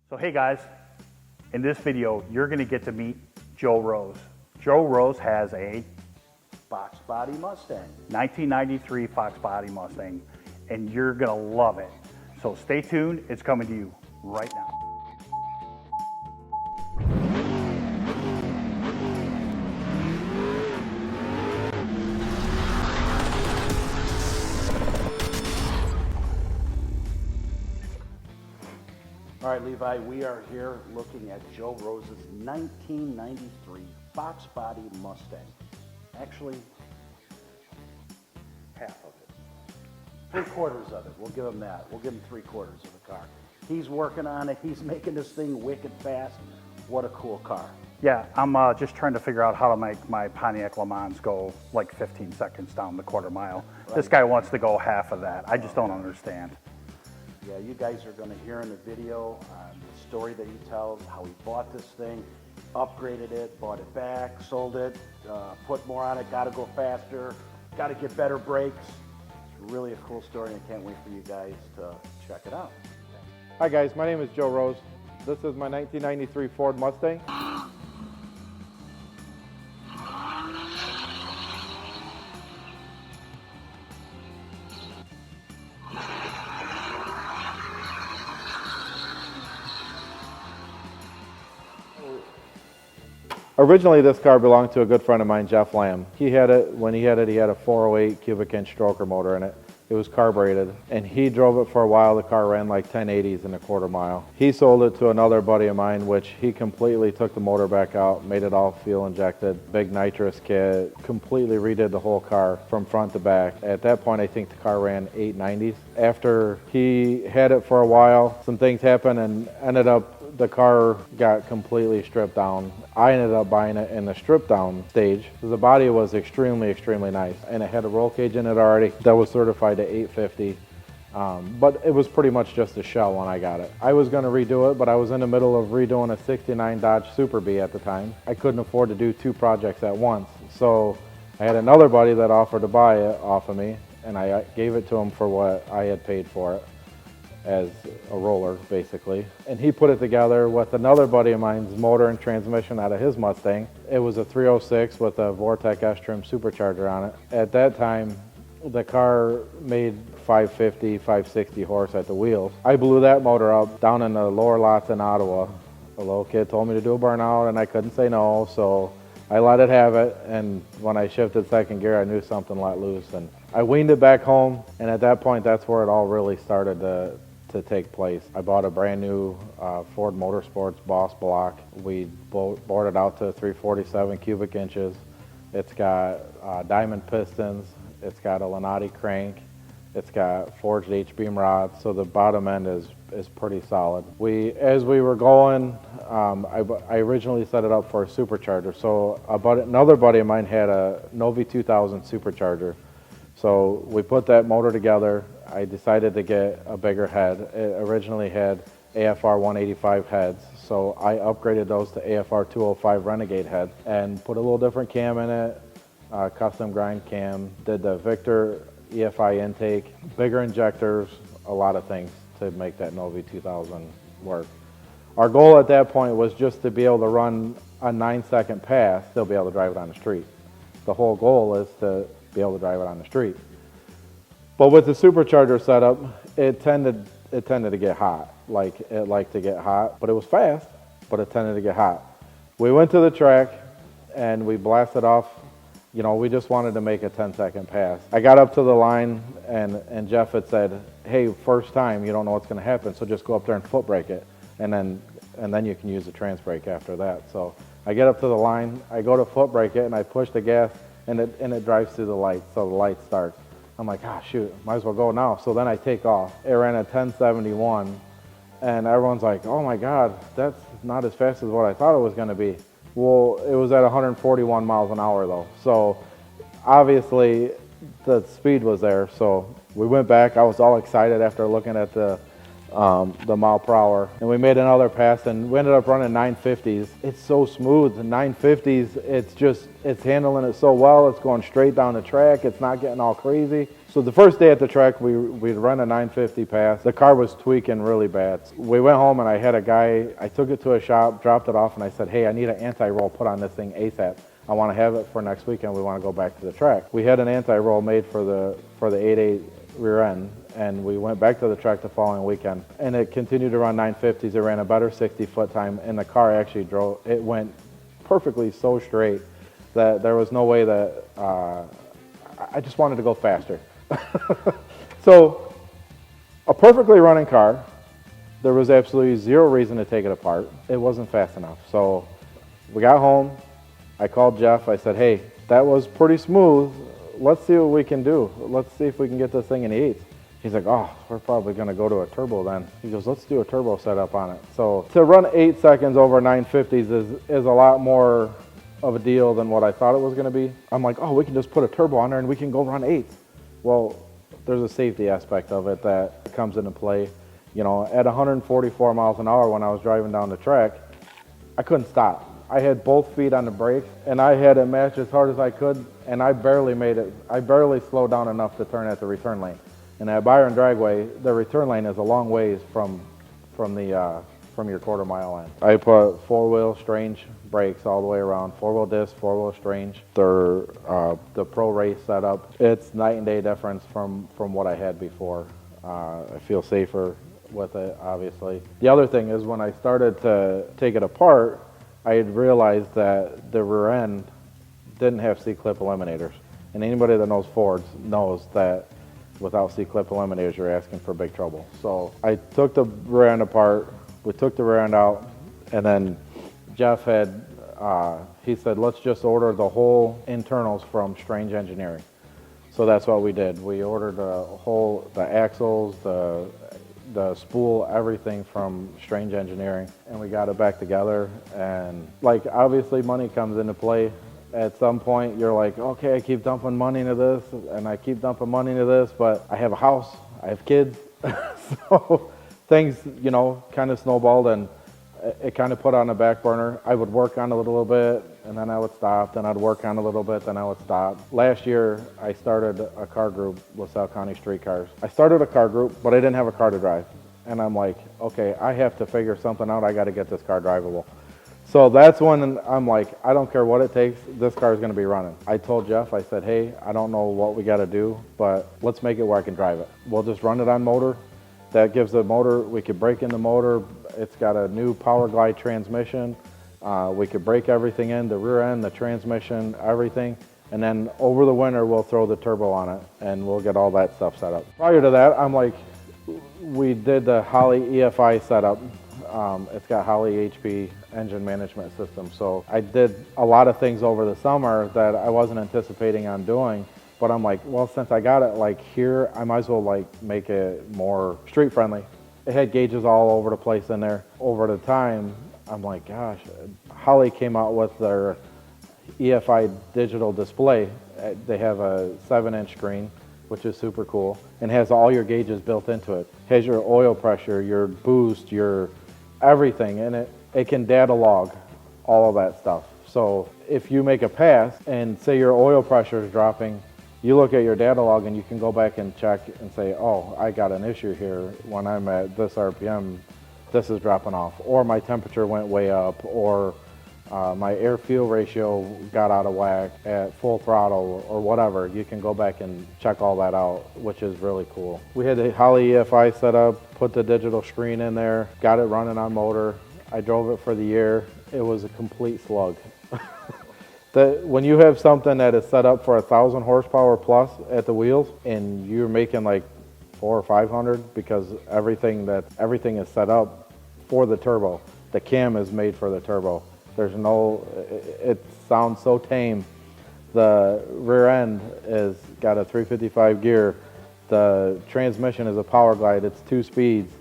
So hey guys, in this video, you're gonna get to meet Joe Rose. Joe Rose has a Fox Body Mustang. 1993 Fox Body Mustang, and you're gonna love it. So stay tuned, it's coming to you right now. All right, Levi, we are here looking at Joe Rose's 1993 Fox Body Mustang. Actually, half of it. 3/4 of it. We'll give him that. We'll give him 3/4 of the car. He's working on it. He's making this thing wicked fast. What a cool car. Yeah, I'm just trying to figure out how to make my Pontiac Le Mans go like 15 seconds down the quarter mile. Right. This guy wants to go half of that. I just don't understand. Yeah, you guys are going to hear in the video the story that he tells, how he bought this thing, upgraded it, bought it back, sold it, put more on it, got to go faster, got to get better brakes. It's really a cool story, and I can't wait for you guys to check it out. Hi guys, my name is Joe Rose. This is my 1993 Ford Mustang. Originally, this car belonged to a good friend of mine, Jeff Lamb. He had it, when he had it, he had a 408 cubic inch stroker motor in it. It was carbureted, and he drove it for a while. The car ran like 1080s in a quarter mile. He sold it to another buddy of mine, which he completely took the motor back out, made it all fuel injected, big nitrous kit, completely redid the whole car from front to back. At that point, I think the car ran 890s. After he had it for a while, some things happened and ended up the car got completely stripped down. I ended up buying it in the strip down stage. The body was extremely, extremely nice, and it had a roll cage in it already that was certified to 850. But it was pretty much just a shell when I got it. I was going to redo it, but I was in the middle of redoing a 69 Dodge Super Bee at the time. I couldn't afford to do two projects at once. So I had another buddy that offered to buy it off of me, and I gave it to him for what I had paid for it, as a roller, basically. And he put it together with another buddy of mine's motor and transmission out of his Mustang. It was a 306 with a Vortec S-trim supercharger on it. At that time, the car made 550, 560 horse at the wheels. I blew that motor up down in the lower lots in Ottawa. A little kid told me to do a burnout, and I couldn't say no, so I let it have it. And when I shifted second gear, I knew something let loose, and I weaned it back home. And at that point, that's where it all really started to take place. I bought a brand new Ford Motorsports Boss block. We bored it out to 347 cubic inches. It's got diamond pistons. It's got a Lanati crank. It's got forged H-beam rods, so the bottom end is pretty solid. As we were going, I originally set it up for a supercharger. So another buddy of mine had a Novi 2000 supercharger. So we put that motor together. I decided to get a bigger head. It originally had AFR 185 heads, so I upgraded those to AFR 205 Renegade heads and put a little different cam in it, custom grind cam, did the Victor EFI intake, bigger injectors, a lot of things to make that Novi 2000 work. Our goal at that point was just to be able to run a 9-second pass, still be able to drive it on the street. The whole goal is to be able to drive it on the street. But with the supercharger setup, it tended to get hot. Like, it liked to get hot, but it was fast, but it tended to get hot. We went to the track and we blasted off. You know, we just wanted to make a 10-second pass. I got up to the line and Jeff had said, hey, first time, you don't know what's gonna happen, so just go up there and foot brake it. And then you can use the trans brake after that. So I get up to the line, I go to foot brake it, and I push the gas, and it drives through the light, so the light starts. I'm like, shoot, might as well go now. So then I take off. It ran at 1071, and everyone's like, oh my God, that's not as fast as what I thought it was gonna be. Well, it was at 141 miles an hour though. So obviously the speed was there. So we went back. I was all excited after looking at the mile per hour, and we made another pass, and we ended up running 950s. It's so smooth. The 950s, it's handling it so well. It's going straight down the track. It's not getting all crazy. So the first day at the track, we'd run a 950 pass. The car was tweaking really bad. We went home and I had a guy, I took it to a shop, dropped it off, and I said, hey, I need an anti-roll put on this thing ASAP. I want to have it for next weekend. We want to go back to the track. We had an anti-roll made for the 8.8 rear end, and we went back to the track the following weekend. And it continued to run 950s. It ran a better 60-foot time, and the car actually drove. It went perfectly so straight that there was no way that I just wanted to go faster. So, a perfectly running car. There was absolutely zero reason to take it apart. It wasn't fast enough. So, we got home. I called Jeff. I said, hey, that was pretty smooth. Let's see what we can do. Let's see if we can get this thing in the eights. He's like, oh, we're probably going to go to a turbo then. He goes, let's do a turbo setup on it. So to run 8 seconds over 950s is a lot more of a deal than what I thought it was going to be. I'm like, oh, we can just put a turbo on there and we can go run 8s. Well, there's a safety aspect of it that comes into play. You know, at 144 miles an hour when I was driving down the track, I couldn't stop. I had both feet on the brakes, and I had it match as hard as I could, and I barely made it. I barely slowed down enough to turn at the return lane. And at Byron Dragway, the return lane is a long ways from your quarter mile line. I put 4-wheel strange brakes all the way around, 4-wheel disc, 4-wheel strange. They're the Pro Race setup. It's night and day difference from what I had before. I feel safer with it, obviously. The other thing is when I started to take it apart, I had realized that the rear end didn't have C-clip eliminators. And anybody that knows Fords knows that without C-clip eliminators, you're asking for big trouble. So I took the rear end apart, we took the rear end out, and then Jeff had, he said, let's just order the whole internals from Strange Engineering. So that's what we did. We ordered the axles, the spool, everything from Strange Engineering, and we got it back together. And like, obviously money comes into play. At some point you're like, okay, I keep dumping money into this and I keep dumping money into this, but I have a house, I have kids. So things, you know, kind of snowballed, and it kind of put on the back burner. I would work on it a little bit and then I would stop, then I'd work on it a little bit, then I would stop. Last year I started a car group, LaSalle County Street Cars. I started a car group, but I didn't have a car to drive. And I'm like, okay, I have to figure something out. I got to get this car drivable. So that's when I'm like, I don't care what it takes, this car is going to be running. I told Jeff, I said, hey, I don't know what we got to do, but let's make it where I can drive it. We'll just run it on motor. That gives the motor, we could break in the motor. It's got a new Power Glide transmission. We could break everything in, the rear end, the transmission, everything. And then over the winter, we'll throw the turbo on it and we'll get all that stuff set up. Prior to that, I'm like, we did the Holley EFI setup. It's got Holley HP engine management system. So I did a lot of things over the summer that I wasn't anticipating on doing, but I'm like, well, since I got it like here, I might as well like make it more street friendly. It had gauges all over the place in there. Over the time, I'm like, gosh, Holley came out with their EFI digital display. They have a 7-inch screen, which is super cool, and has all your gauges built into it. Has your oil pressure, your boost, your everything, and it can data log all of that stuff. So if you make a pass and say your oil pressure is dropping, you look at your data log and you can go back and check and say, oh, I got an issue here. When I'm at this RPM, this is dropping off, or my temperature went way up, or my air-fuel ratio got out of whack at full throttle, or whatever. You can go back and check all that out, which is really cool. We had the Holley EFI set up, put the digital screen in there, got it running on motor. I drove it for the year. It was a complete slug. When you have something that is set up for 1,000 horsepower plus at the wheels, and you're making like 400 or 500 because everything is set up for the turbo. The cam is made for the turbo. There's no, it sounds so tame. The rear end is got a 355 gear. The transmission is a Power Glide. It's 2 speeds,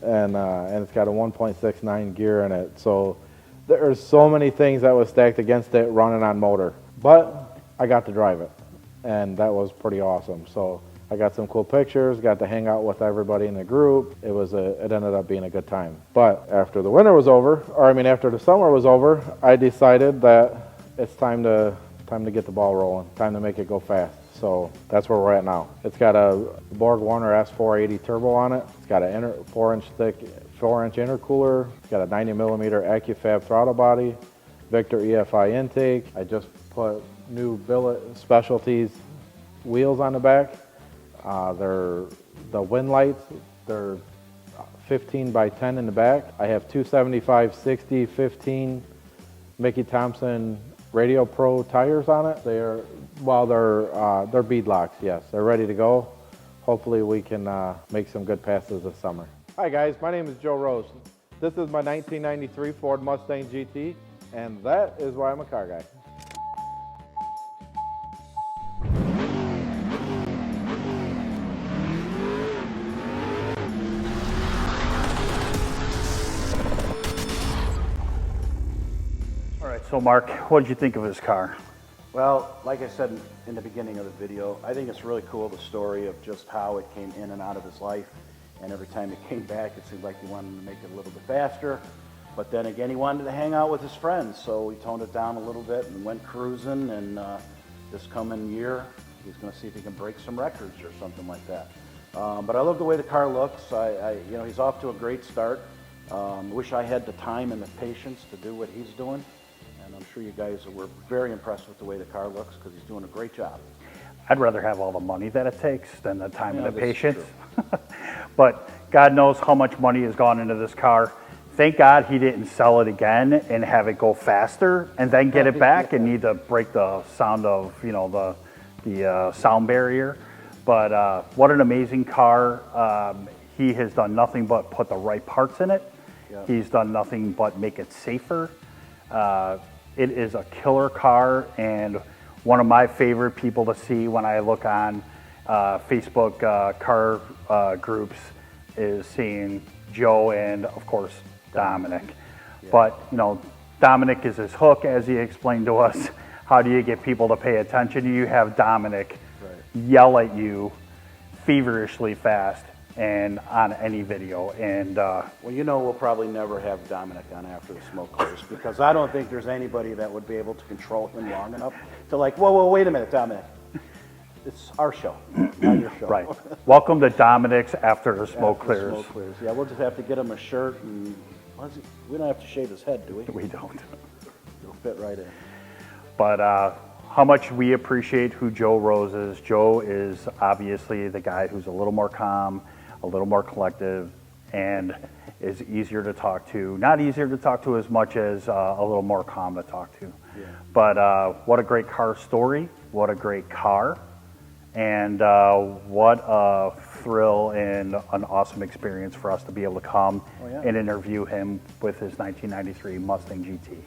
and it's got a 1.69 gear in it. So there's so many things that was stacked against it running on motor. But I got to drive it, and that was pretty awesome. So I got some cool pictures, got to hang out with everybody in the group. It ended up being a good time. But after the winter was over, after the summer was over, I decided that it's time to get the ball rolling, time to make it go fast. So that's where we're at now. It's got a Borg Warner S480 turbo on it. It's got a 4-inch thick, 4-inch intercooler. It's got a 90mm AccuFab throttle body, Victor EFI intake. I just put new billet specialties wheels on the back. They're the wind lights. They're 15 by 10 in the back. I have 275, 60, 15 Mickey Thompson Radio Pro tires on it. They're bead locks, yes. They're ready to go. Hopefully we can make some good passes this summer. Hi guys, my name is Joe Rose. This is my 1993 Ford Mustang GT, and that is why I'm a car guy. All right, so Mark, what did you think of his car? Well, like I said in the beginning of the video, I think it's really cool, the story of just how it came in and out of his life. And every time it came back, it seemed like he wanted to make it a little bit faster. But then again, he wanted to hang out with his friends, so he toned it down a little bit and went cruising. And this coming year, he's going to see if he can break some records or something like that. But I love the way the car looks. You know, he's off to a great start. Wish I had the time and the patience to do what he's doing. And I'm sure you guys were very impressed with the way the car looks because he's doing a great job. I'd rather have all the money that it takes than the time and the this is patience. true. But God knows how much money has gone into this car. Thank God he didn't sell it again and have it go faster and then get it back and need to break the sound of, you know, the sound barrier. But what an amazing car. He has done nothing but put the right parts in it. Yep. He's done nothing but make it safer. It is a killer car and one of my favorite people to see when I look on Facebook car groups is seeing Joe and, of course, Dominic. Yeah. But, you know, Dominic is his hook, as he explained to us. How do you get people to pay attention? You have Dominic yell at you feverishly fast and on any video. And well, you know, we'll probably never have Dominic on After the Smoke Clears because I don't think there's anybody that would be able to control him long enough to like, whoa, wait a minute, Dominic. It's our show, not your show. right. Welcome to Dominic's After the Smoke After the Clears. Smoke Clears. Yeah, we'll just have to get him a shirt and we don't have to shave his head, do we? We don't. It'll fit right in. But how much we appreciate who Joe Rose is. Joe is obviously the guy who's a little more calm, a little more collective, and is easier to talk to. Not easier to talk to as much as a little more calm to talk to. Yeah. But what a great car story. What a great car. And what a thrill and an awesome experience for us to be able to come and interview him with his 1993 Mustang GT.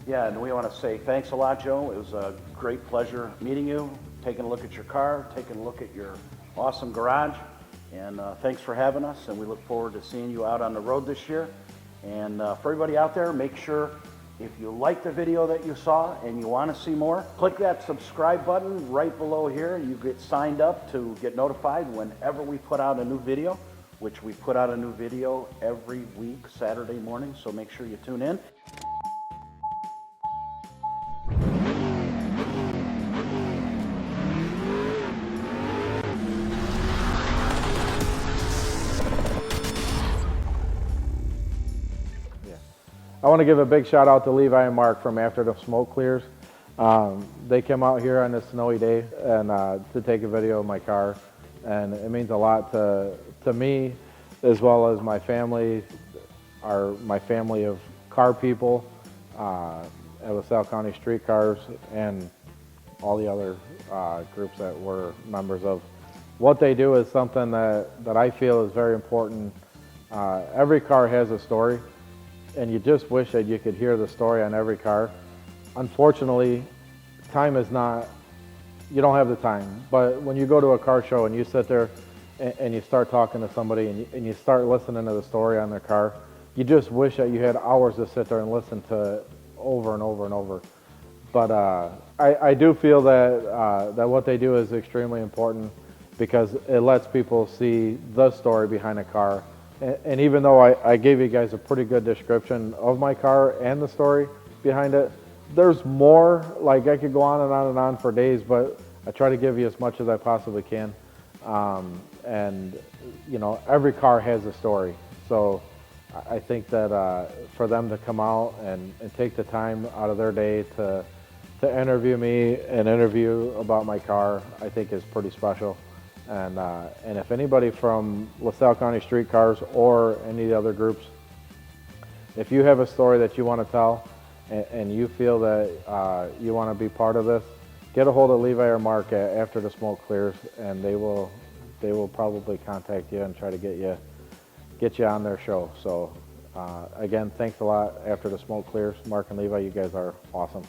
Yeah, and we want to say thanks a lot, Joe. It was a great pleasure meeting you, taking a look at your car, taking a look at your awesome garage. And thanks for having us, and we look forward to seeing you out on the road this year. And for everybody out there, make sure if you like the video that you saw and you want to see more, click that subscribe button right below here. You get signed up to get notified whenever we put out a new video, which we put out a new video every week, Saturday morning, so make sure you tune in. I want to give a big shout out to Levi and Mark from After the Smoke Clears. They came out here on this snowy day and to take a video of my car, and it means a lot to me as well as my family, my family of car people at LaSalle County Street Cars and all the other groups that we're members of. What they do is something that I feel is very important. Every car has a story, and you just wish that you could hear the story on every car. Unfortunately, time is not, you don't have the time. But when you go to a car show and you sit there and you start talking to somebody and you start listening to the story on their car, you just wish that you had hours to sit there and listen to it over and over and over. But I do feel that what they do is extremely important because it lets people see the story behind a car. And even though I gave you guys a pretty good description of my car and the story behind it, there's more. Like, I could go on and on and on for days, but I try to give you as much as I possibly can. And, you know, every car has a story. So I think that for them to come out and take the time out of their day to interview me and interview about my car, I think is pretty special. And if anybody from LaSalle County Street Cars or any of the other groups, if you have a story that you want to tell and you feel that you want to be part of this, get a hold of Levi or Mark after the smoke clears, and they will probably contact you and try to get you on their show. So again, thanks a lot. After the smoke clears, Mark and Levi, you guys are awesome.